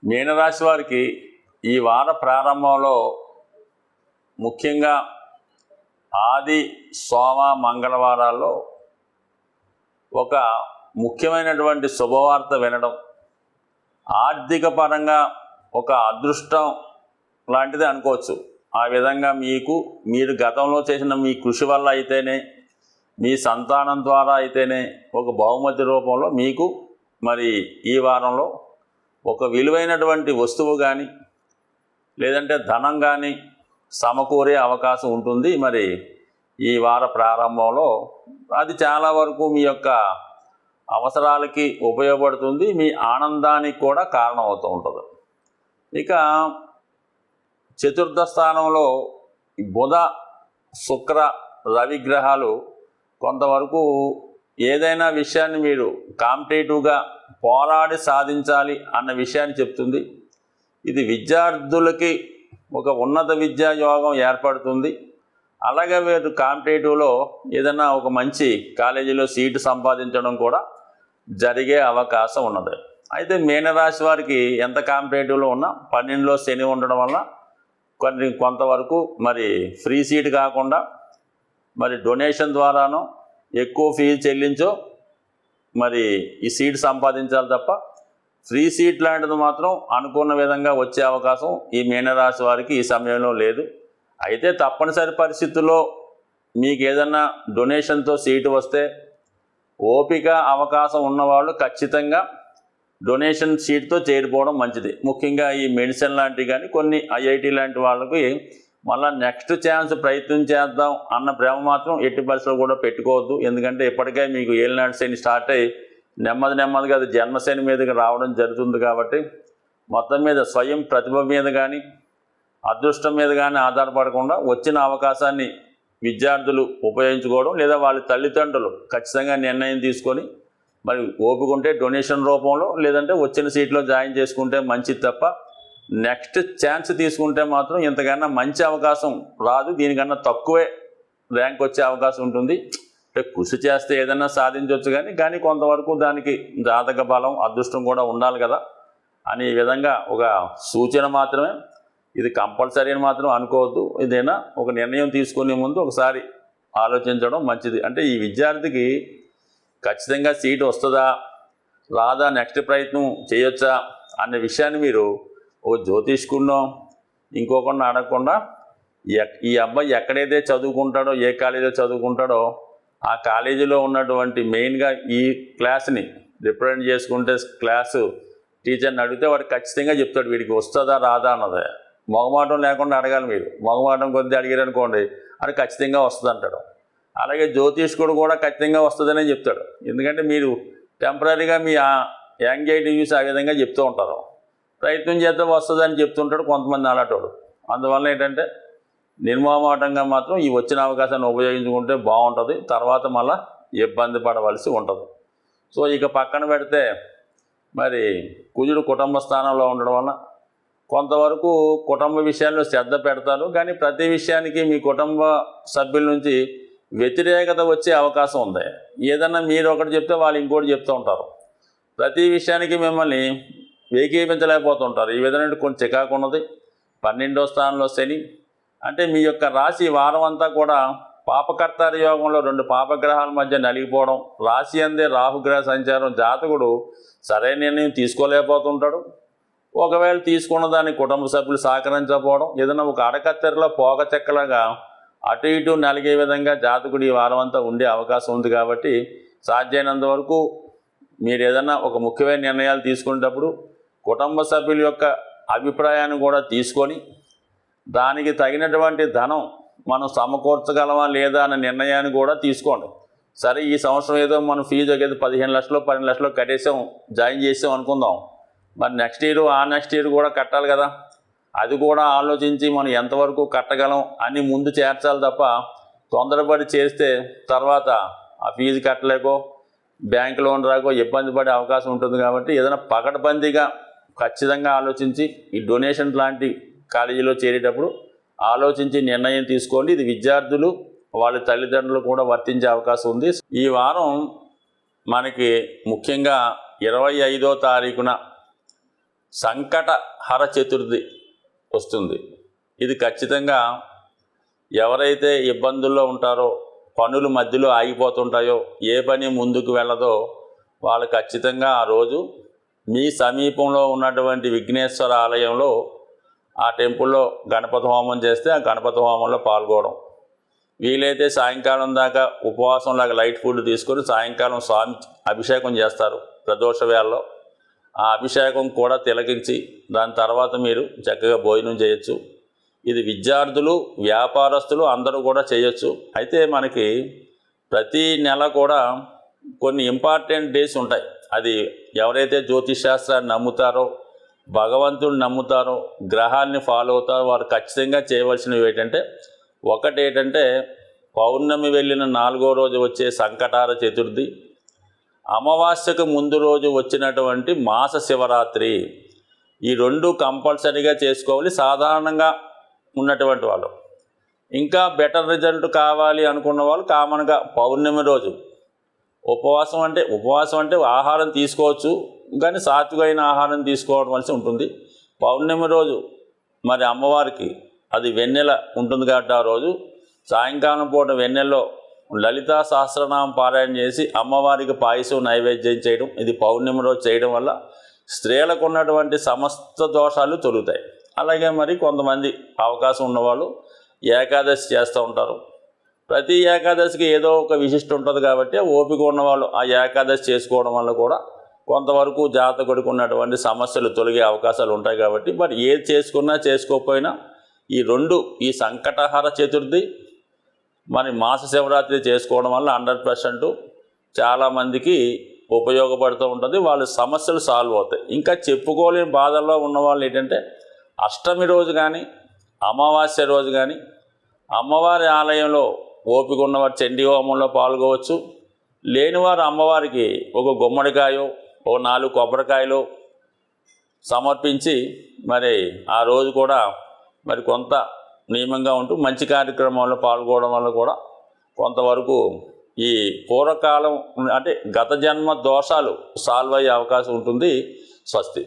మీనరాశి వారికి ఈ వార ప్రారంభంలో ముఖ్యంగా ఆది సోమ మంగళవారాల్లో ఒక ముఖ్యమైనటువంటి శుభవార్త వినడం, ఆర్థిక పరంగా ఒక అదృష్టం లాంటిది అనుకోవచ్చు. ఆ విధంగా మీరు గతంలో చేసిన మీ కృషి వల్ల అయితేనే, మీ సంతానం ద్వారా అయితేనే ఒక బహుమతి రూపంలో మీకు మరి ఈ వారంలో ఒక విలువైనటువంటి వస్తువు కానీ లేదంటే ధనం కానీ సమకూరే అవకాశం ఉంటుంది. మరి ఈ వార ప్రారంభంలో అది చాలా వరకు మీ యొక్క అవసరాలకి ఉపయోగపడుతుంది, మీ ఆనందానికి కూడా కారణమవుతూ ఉంటుంది. ఇక చతుర్థ స్థానంలో బుధ శుక్ర రవి గ్రహాలు కొంతవరకు ఏదైనా విషయాన్ని మీరు కాంపిటేటివ్గా పోరాడి సాధించాలి అన్న విషయాన్ని చెప్తుంది. ఇది విద్యార్థులకి ఒక ఉన్నత విద్యా యోగం ఏర్పడుతుంది. అలాగే మీరు కాంపిటేటివ్లో ఏదైనా ఒక మంచి కాలేజీలో సీటు సంపాదించడం కూడా జరిగే అవకాశం ఉన్నది. అయితే మీనరాశి వారికి ఎంత కాంపిటేటివ్లో ఉన్నా 12లో శని ఉండడం వల్ల కొంతవరకు మరి ఫ్రీ సీట్ కాకుండా మరి డొనేషన్ ద్వారానో ఎక్కువ ఫీజు చెల్లించో మరి ఈ సీట్ సంపాదించాలి తప్ప ఫ్రీ సీట్ లాంటిది మాత్రం అనుకున్న విధంగా వచ్చే అవకాశం ఈ మీనరాశి వారికి ఈ సమయంలో లేదు. అయితే తప్పనిసరి పరిస్థితుల్లో మీకు ఏదన్నా డొనేషన్తో సీటు వస్తే ఓపిక అవకాశం ఉన్నవాళ్ళు ఖచ్చితంగా డొనేషన్ సీట్తో చేరిపోవడం మంచిది. ముఖ్యంగా ఈ మెడిసిన్ లాంటివి కానీ కొన్ని ఐఐటి లాంటి వాళ్ళకి మళ్ళీ నెక్స్ట్ ఛాన్స్ ప్రయత్నం చేద్దాం అన్న ప్రేమ మాత్రం ఎట్టి పరిస్థితుల్లో కూడా పెట్టుకోవద్దు. ఎందుకంటే ఇప్పటికే మీకు ఏలినాటి శని స్టార్ట్ అయ్యి నెమ్మదిగా అది జన్మశని మీదకి రావడం జరుగుతుంది. కాబట్టి మొత్తం మీద స్వయం ప్రతిభ మీద కానీ అదృష్టం మీద కానీ ఆధారపడకుండా వచ్చిన అవకాశాన్ని విద్యార్థులు ఉపయోగించుకోవడం, లేదా వాళ్ళ తల్లిదండ్రులు ఖచ్చితంగా నిర్ణయం తీసుకొని మరి ఓపిక ఉంటే డొనేషన్ రూపంలో లేదంటే వచ్చిన సీట్లో జాయిన్ చేసుకుంటే మంచిది తప్ప నెక్స్ట్ ఛాన్స్ తీసుకుంటే మాత్రం ఇంతకన్నా మంచి అవకాశం రాదు. దీనికన్నా తక్కువే ర్యాంక్ వచ్చే అవకాశం ఉంటుంది. అంటే కృషి చేస్తే ఏదైనా సాధించవచ్చు కానీ కొంతవరకు దానికి జాతక బలం అదృష్టం కూడా ఉండాలి కదా అనే విధంగా ఒక సూచన మాత్రమే. ఇది కంపల్సరీ అని మాత్రం అనుకోవద్దు. ఏదైనా ఒక నిర్ణయం తీసుకునే ముందు ఒకసారి ఆలోచించడం మంచిది. అంటే ఈ విద్యార్థికి ఖచ్చితంగా సీటు వస్తుందా రాదా, నెక్స్ట్ ప్రయత్నం చేయొచ్చా అనే విషయాన్ని మీరు ఓ జ్యోతిష్కున్నో ఇంకొకరిని అడగకుండా ఈ అబ్బాయి ఎక్కడైతే చదువుకుంటాడో, ఏ కాలేజీలో చదువుకుంటాడో ఆ కాలేజీలో ఉన్నటువంటి మెయిన్గా ఈ క్లాస్ని రిప్రజెంట్ చేసుకుంటే క్లాసు టీచర్ని అడిగితే వాడు ఖచ్చితంగా చెప్తాడు వీడికి వస్తుందా రాదా అన్నది. మొగమాటం లేకుండా అడగాలి. మీరు మొగమాటం కొద్ది అడిగారనుకోండి అది ఖచ్చితంగా వస్తుంది అంటాడు. అలాగే జ్యోతిష్కుడు కూడా ఖచ్చితంగా వస్తుందనే చెప్తాడు. ఎందుకంటే మీరు టెంపరీగా మీ యాంగ్జైటీ చూసి ఆ విధంగా చెప్తూ ఉంటారు. ప్రయత్నం చేస్తే వస్తుందని చెప్తుంటాడు కొంతమంది అలాంటోడు. అందువల్ల ఏంటంటే నిర్మమాటంగా మాత్రం ఈ వచ్చిన అవకాశాన్ని ఉపయోగించుకుంటే బాగుంటుంది. తర్వాత మళ్ళీ ఇబ్బంది పడవలసి ఉంటుంది. సో ఇక పక్కన పెడితే మరి కుజుడు కుటుంబ స్థానంలో ఉండడం వల్ల కొంతవరకు కుటుంబ విషయాల్లో శ్రద్ధ పెడతారు. కానీ ప్రతి విషయానికి మీ కుటుంబ సభ్యుల నుంచి వ్యతిరేకత వచ్చే అవకాశం ఉంది. ఏదన్నా మీరు ఒకటి చెప్తే వాళ్ళు ఇంకోటి చెప్తూ ఉంటారు. ప్రతి విషయానికి మిమ్మల్ని ఏకీపించలేకపోతుంటారు. ఈ విధంగా కొంచెం చికాకు ఉన్నది. 12వ స్థానంలో శని అంటే మీ యొక్క రాశి వారం అంతా కూడా పాపకర్తార యోగంలో 2 పాపగ్రహాల మధ్య నలిగిపోవడం, రాశి అందే రాహుగ్రహ సంచారం, జాతకుడు సరైన నిర్ణయం తీసుకోలేకపోతుంటాడు. ఒకవేళ తీసుకున్న దాన్ని కుటుంబ సభ్యులు సహకరించకపోవడం, ఏదైనా ఒక అడకత్తెరలో పోక చెక్కలాగా అటు ఇటు నలిగే విధంగా జాతకుడు ఈ వారం అంతా ఉండే అవకాశం ఉంది. కాబట్టి సాధ్యమైనంత వరకు మీరు ఏదైనా ఒక ముఖ్యమైన నిర్ణయాలు తీసుకునేటప్పుడు కుటుంబ సభ్యుల యొక్క అభిప్రాయాన్ని కూడా తీసుకొని దానికి తగినటువంటి ధనం మనం సమకూర్చగలమా లేదా అనే నిర్ణయాన్ని కూడా తీసుకోండి. సరే ఈ సంవత్సరం ఏదో మనం ఫీజు ఏదో 15 లక్షలు 12 లక్షలు కట్టేసాం, జాయిన్ చేసాం అనుకుందాం. మరి నెక్స్ట్ ఇయర్ కూడా కట్టాలి కదా. అది కూడా ఆలోచించి మనం ఎంతవరకు కట్టగలం అని ముందు చేర్చాలి తప్ప తొందరపడి చేస్తే తర్వాత ఆ ఫీజు కట్టలేకో బ్యాంక్ లోన్ రాకో ఇబ్బంది పడే అవకాశం ఉంటుంది. కాబట్టి ఏదైనా పకడ్బందీగా ఖచ్చితంగా ఆలోచించి ఈ డొనేషన్ లాంటి కాలేజీలో చేరేటప్పుడు ఆలోచించి నిర్ణయం తీసుకోండి. ఇది విద్యార్థులు వాళ్ళ తల్లిదండ్రులు కూడా వర్తించే అవకాశం ఉంది. ఈ వారం మనకి ముఖ్యంగా 25వ తారీఖున సంకటహర చతుర్థి వస్తుంది. ఇది ఖచ్చితంగా ఎవరైతే ఇబ్బందుల్లో ఉంటారో, పనులు మధ్యలో ఆగిపోతుంటాయో, ఏ పని ముందుకు వెళ్ళదో వాళ్ళు ఖచ్చితంగా ఆ రోజు మీ సమీపంలో ఉన్నటువంటి విఘ్నేశ్వర ఆలయంలో ఆ టెంపుల్లో గణపతి హోమం చేస్తే ఆ గణపతి హోమంలో పాల్గొనడం, వీలైతే సాయంకాలం దాకా ఉపవాసంలాగా లైట్ ఫుడ్ తీసుకొని సాయంకాలం స్వామి అభిషేకం చేస్తారు ప్రదోష వేళలో. ఆ అభిషేకం కూడా తిలకించి దాని తర్వాత మీరు చక్కగా భోజనం చేయొచ్చు. ఇది విద్యార్థులు, వ్యాపారస్తులు అందరూ కూడా చేయొచ్చు. అయితే మనకి ప్రతి నెల కూడా కొన్ని ఇంపార్టెంట్ డేస్ ఉంటాయి. అది ఎవరైతే జ్యోతిష్ శాస్త్రాన్ని నమ్ముతారో, భగవంతుడిని నమ్ముతారో, గ్రహాన్ని ఫాలో అవుతారో వారు ఖచ్చితంగా చేయవలసినవి ఏంటంటే, ఒకటేంటంటే పౌర్ణమి వెళ్ళిన 4వ రోజు వచ్చే సంకటహర చతుర్థి, అమావాస్యకు ముందు రోజు వచ్చినటువంటి మాస శివరాత్రి. ఈ రెండు కంపల్సరీగా చేసుకోవాలి సాధారణంగా ఉన్నటువంటి వాళ్ళు. ఇంకా బెటర్ రిజల్ట్ కావాలి అనుకున్న వాళ్ళు కామన్గా పౌర్ణమి రోజు ఉపవాసం అంటే ఆహారం తీసుకోవచ్చు, కానీ సాత్వికమైన ఆహారం తీసుకోవడం ఉంటుంది. పౌర్ణమి రోజు మరి అమ్మవారికి అది వెన్నెల ఉంటుంది కాబట్టి ఆ రోజు సాయంకాలం పూట వెన్నెల్లో లలితా సహస్రనామం పారాయణ చేసి అమ్మవారికి పాయసం నైవేద్యం చేయడం, ఇది పౌర్ణమి రోజు చేయడం వల్ల స్త్రీలకు ఉన్నటువంటి సమస్త దోషాలు తొలుగుతాయి. అలాగే మరి కొంతమంది అవకాశం ఉన్నవాళ్ళు ఏకాదశి చేస్తూ ఉంటారు. ప్రతి ఏకాదశికి ఏదో ఒక విశిష్ట ఉంటుంది కాబట్టి ఓపిక ఉన్నవాళ్ళు ఆ ఏకాదశి చేసుకోవడం వల్ల కూడా కొంతవరకు జాతకుడికి ఉన్నటువంటి సమస్యలు తొలగే అవకాశాలు ఉంటాయి. కాబట్టి మరి ఏది చేసుకున్నా చేసుకోకపోయినా ఈ సంకటహర చతుర్థి మరి మాస శివరాత్రి చేసుకోవడం వల్ల 100% చాలామందికి ఉపయోగపడుతూ ఉంటుంది. వాళ్ళ సమస్యలు సాల్వ్ అవుతాయి. ఇంకా చెప్పుకోలేని బాధల్లో ఉన్నవాళ్ళు ఏంటంటే అష్టమి రోజు కానీ అమావాస్య రోజు కానీ అమ్మవారి ఆలయంలో ఓపిక ఉన్నవారు చండీ హోమంలో పాల్గొవచ్చు. లేనివారు అమ్మవారికి ఒక గుమ్మడికాయో ఒక 4 కొబ్బరికాయలు సమర్పించి మరి ఆ రోజు కూడా మరి కొంత నియమంగా ఉంటూ మంచి కార్యక్రమాల్లో పాల్గొనడం వల్ల కూడా కొంతవరకు ఈ పూర్వకాలం అంటే గత జన్మ దోషాలు సాల్వ్ అయ్యే అవకాశం ఉంటుంది. స్వస్తి.